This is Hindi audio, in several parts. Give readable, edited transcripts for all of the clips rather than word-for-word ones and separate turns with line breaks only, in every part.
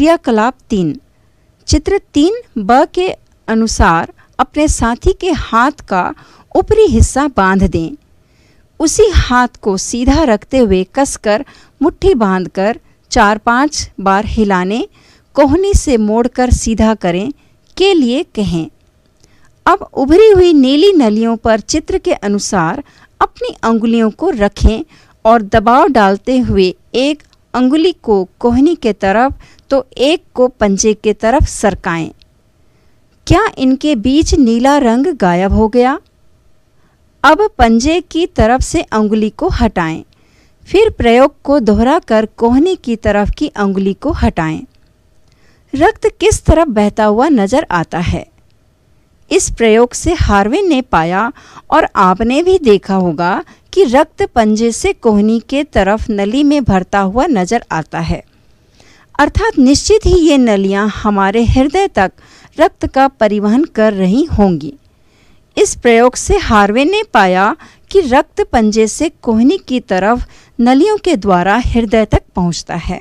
क्रियाकलाप 3। चित्र 3b के अनुसार अपने साथी के हाथ का ऊपरी हिस्सा बांध दें। उसी हाथ को सीधा रखते हुए कसकर मुट्ठी बांधकर 4-5 बार हिलाने, कोहनी से मोड़कर सीधा करें के लिए कहें। अब उभरी हुई नीली नलियों पर चित्र के अनुसार अपनी अंगुलियों को रखें और दबाव डालते हुए एक अंगुली को कोहनी के तरफ तो एक को पंजे के तरफ सरकाएं। क्या इनके बीच नीला रंग गायब हो गया? अब पंजे की तरफ से अंगुली को हटाएं। फिर प्रयोग को दोहराकर कोहनी की तरफ की अंगुली को हटाएं। रक्त किस तरफ बहता हुआ नजर आता है? इस प्रयोग से हार्वे ने पाया और आपने भी देखा होगा कि रक्त पंजे से कोहनी के तरफ नली में भरता हुआ नजर आता है। अर्थात निश्चित ही ये नलियां हमारे हृदय तक रक्त का परिवहन कर रही होंगी। इस प्रयोग से हार्वे ने पाया कि रक्त पंजे से कोहनी की तरफ नलियों के द्वारा हृदय तक पहुंचता है।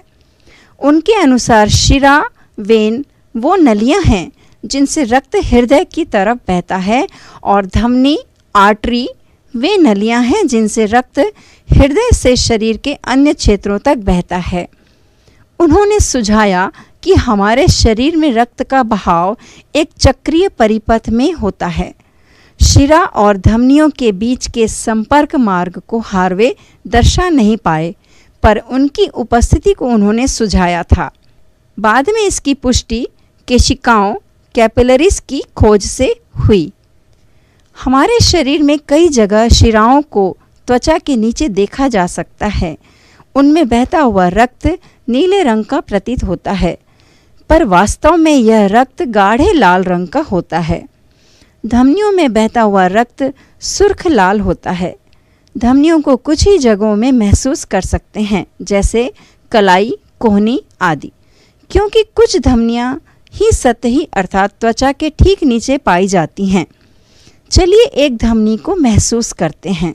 उनके अनुसार शिरा, वेन वो नलियां हैं जिनसे रक्त हृदय की तरफ बहता है और धमनी, आर्टरी वे नलियां हैं जिनसे रक्त हृदय से शरीर के अन्य क्षेत्रों तक बहता है। उन्होंने सुझाया कि हमारे शरीर में रक्त का बहाव एक चक्रीय परिपथ में होता है। शिरा और धमनियों के बीच के संपर्क मार्ग को हार्वे दर्शा नहीं पाए, पर उनकी उपस्थिति को उन्होंने सुझाया था। बाद में इसकी पुष्टि केशिकाओं कैपिलरीज की खोज से हुई। हमारे शरीर में कई जगह शिराओं को त्वचा के नीचे देखा जा सकता है। उनमें बहता हुआ रक्त नीले रंग का प्रतीत होता है, पर वास्तव में यह रक्त गाढ़े लाल रंग का होता है। धमनियों में बहता हुआ रक्त सुर्ख लाल होता है। धमनियों को कुछ ही जगहों में महसूस कर सकते हैं, जैसे कलाई, कोहनी आदि, क्योंकि कुछ धमनियां ही सतही अर्थात त्वचा के ठीक नीचे पाई जाती हैं। चलिए एक धमनी को महसूस करते हैं।